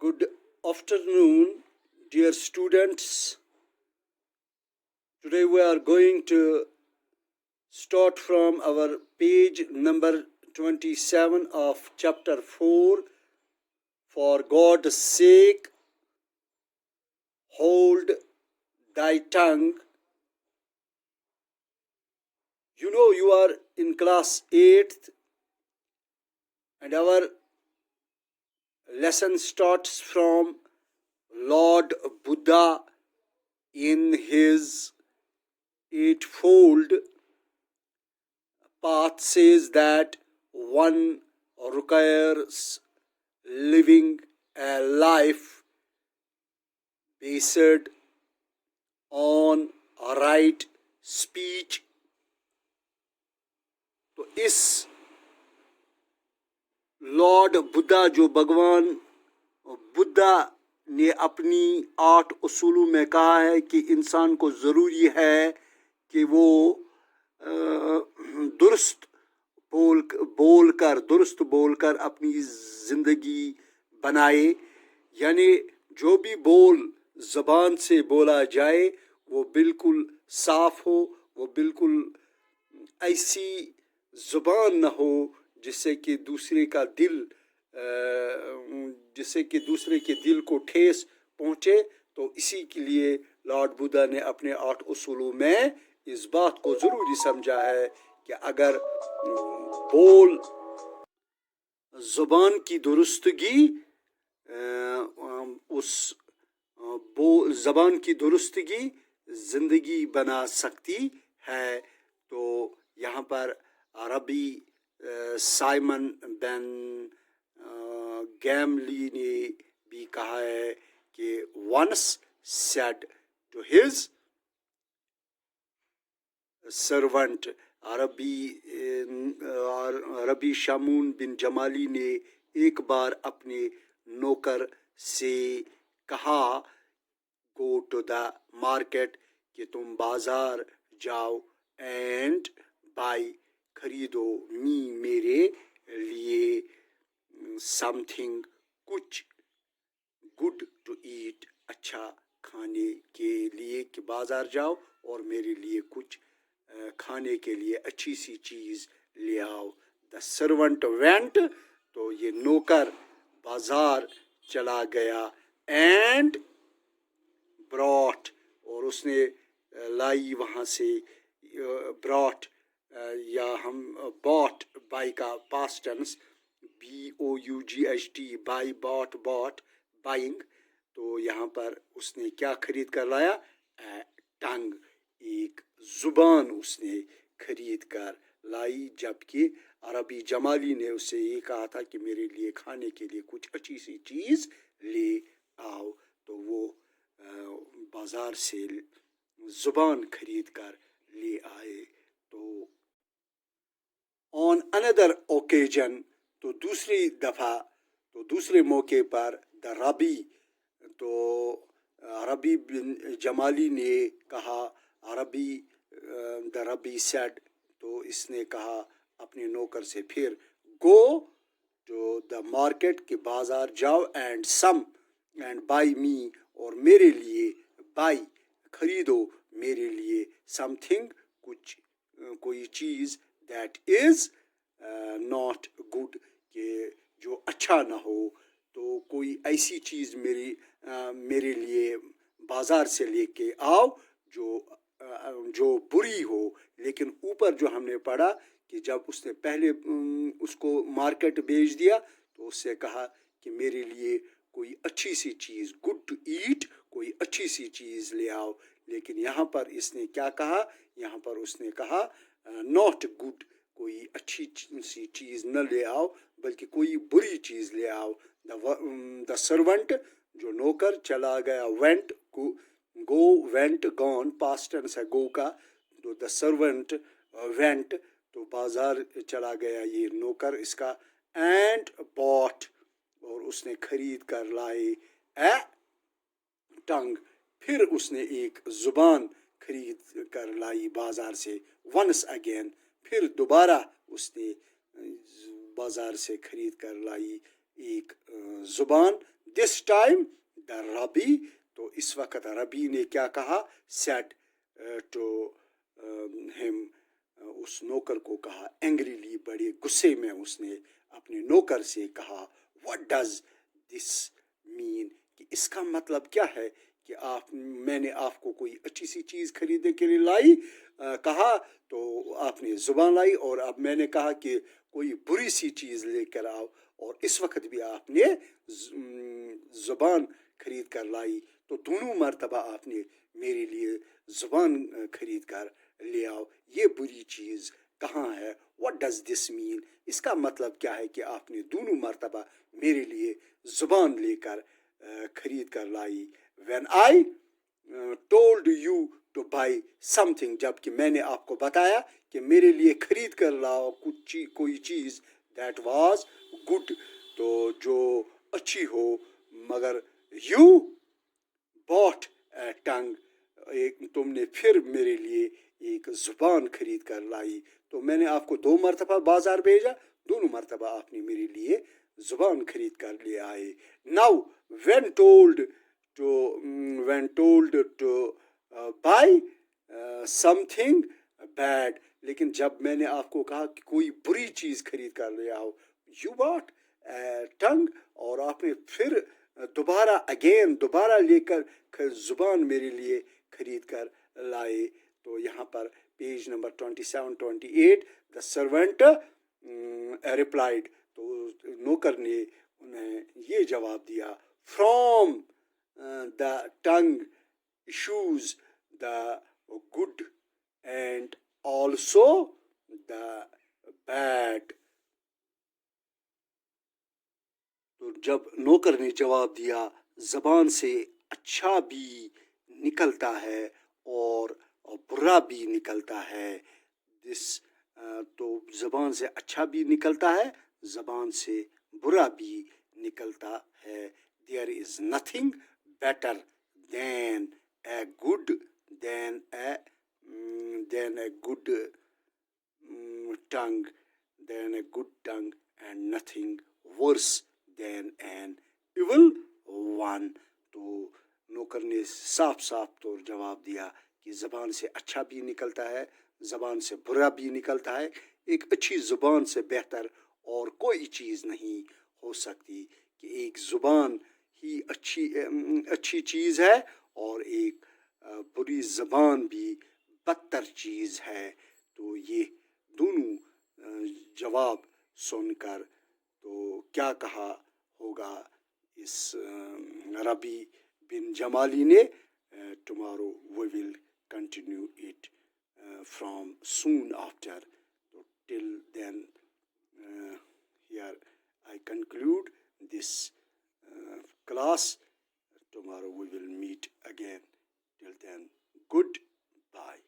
Good afternoon, dear students. Today we are going to start from our page number 27 of chapter 4. For God's sake, hold thy tongue. You know you are in class 8th and our lesson starts from Lord Buddha in his eightfold path says that one requires living a life based on right speech. तो इस Lord Buddha जो भगवान बुद्धा ने अपनी 8 उसूलों में कहा है कि इंसान को ज़रूरी है कि वो दुरुस्त बोलकर अपनी ज़िंदगी बनाए, यानी जो भी बोल ज़बान से बोला जाए वो बिल्कुल साफ हो, वो बिल्कुल ऐसी ज़ुबान न हो जिससे कि दूसरे के दिल को ठेस पहुँचे। तो इसी के लिए लॉर्ड बुद्धा ने अपने 8 उसूलों में इस बात को ज़रूरी समझा है कि अगर बोल ज़ुबान की दुरुस्तगी उस ज़बान की दुरुस्तगी ज़िंदगी बना सकती है। तो यहाँ पर रबी साइमन बिन गैमली ने भी कहा है कि once said to his servant, रबी शामून बिन जमाली ने एक बार अपने नौकर से कहा go to the market कि तुम बाजार जाओ and buy खरीदो मी मेरे लिए something कुछ good to eat अच्छा खाने के लिए, कि बाजार जाओ और मेरे लिए कुछ खाने के लिए अच्छी सी चीज़ ले आओ। The servant went, तो ये नौकर बाजार चला गया and brought, और उसने लाई वहाँ से brought या हम bought buy का past tense BOUGHT buy bought buying। तो यहाँ पर उसने क्या खरीद कर लाया? टंग, एक ज़ुबान उसने खरीद कर लाई, जबकि अरबी जमाली ने उससे ये कहा था कि मेरे लिए खाने के लिए कुछ अच्छी सी चीज़ ले आओ। तो वो बाज़ार से ज़ुबान खरीद कर ले आए। तो on another occasion, तो दूसरी दफ़ा, तो दूसरे मौके पर द रबी, तो रबी बिन जमाली ने कहा, द रबी सेड, तो इसने कहा अपने नौकर से फिर गो टू द मार्केट के बाज़ार जाओ एंड बाई मी, और मेरे लिए बाई खरीदो मेरे लिए समथिंग कुछ कोई चीज़ दैट इज़ नॉट गुड, कि जो अच्छा ना हो। तो कोई ऐसी चीज़ मेरे लिए बाज़ार से लेके आओ जो बुरी हो। लेकिन ऊपर जो हमने पढ़ा कि जब उसने पहले उसको मार्केट भेज दिया तो उससे कहा कि मेरे लिए कोई अच्छी सी चीज़ गुड टू ईट, कोई अच्छी सी चीज़ ले आओ। लेकिन यहाँ पर इसने क्या कहा? यहाँ पर उसने कहा नॉट गुड, कोई अच्छी सी चीज़ न ले आओ बल्कि कोई बुरी चीज़ ले आओ। द सर्वेंट, जो नौकर चला गया, went went gone past tense है गो का, तो द सर्वेंट वेंट, तो बाजार चला गया ये नौकर इसका, एंड बॉट, और उसने खरीद कर लाए ए टंग, फिर उसने एक ज़ुबान खरीद कर लाई बाजार से। वंस अगेन, फिर दोबारा उसने बाजार से खरीद कर लाई एक ज़ुबान दिस टाइम द रबी, तो इस वक्त रबी ने क्या कहा, सेड टू हिम, उस नौकर को कहा, एंग्रीली, बड़े गुस्से में उसने अपने नौकर से कहा, व्हाट डज दिस मीन, कि इसका मतलब क्या है कि मैंने आपको कोई अच्छी सी चीज़ खरीदने के लिए लाई, कहा तो आपने ज़ुबान लाई, और अब मैंने कहा कि कोई बुरी सी चीज़ लेकर आओ, और इस वक्त भी आपने ज़ुबान खरीद कर लाई, तो दोनों मर्तबा आपने मेरे लिए ज़ुबान खरीद कर ले आओ, ये बुरी चीज़ कहाँ है, व्हाट डज दिस मीन, इसका मतलब क्या है कि आपने दोनों मर्तबा मेरे लिए ज़ुबान लेकर खरीद कर लाई। When I told you to buy something, जबकि मैंने आपको बताया कि मेरे लिए खरीद कर लाओ कोई चीज़, दैट वाज गुड, तो जो अच्छी हो, मगर यू बॉट ए टंग, एक तुमने फिर मेरे लिए एक ज़ुबान खरीद कर लाई, तो मैंने आपको 2 मरतबा बाज़ार भेजा, दोनों मरतबा आपने मेरे लिए ज़ुबान खरीद कर ले आए। Now when told to buy something bad, लेकिन जब मैंने आपको कहा कि कोई बुरी चीज़ खरीद कर ले आओ, यू बॉट टंग, और आपने फिर दोबारा लेकर ज़ुबान मेरे लिए खरीद कर लाए। तो यहाँ पर page number 27-28, the servant replied, तो नौकर ने उन्हें ये जवाब दिया, from the tongue issues the good and also the bad. तो जब नौकर ने जवाब दिया, ज़बान से अच्छा भी निकलता है और बुरा भी निकलता है, तो ज़बान से अच्छा भी निकलता है, ज़बान से बुरा भी निकलता है। There is nothing better than a good tongue and nothing worse than an evil one. तो नौकर ने साफ साफ तौर जवाब दिया कि ज़बान से अच्छा भी निकलता है, ज़बान से बुरा भी निकलता है, एक अच्छी ज़ुबान से बेहतर और कोई चीज़ नहीं हो सकती, कि एक ज़ुबान ही अच्छी चीज़ है और एक बुरी ज़बान भी बदतर चीज़ है। तो ये दोनों जवाब सुनकर तो क्या कहा होगा इस रबी बिन जमाली ने। tomorrow we will continue it from soon after. So till then, here I conclude this class. Tomorrow we will meet again. Till then, goodbye.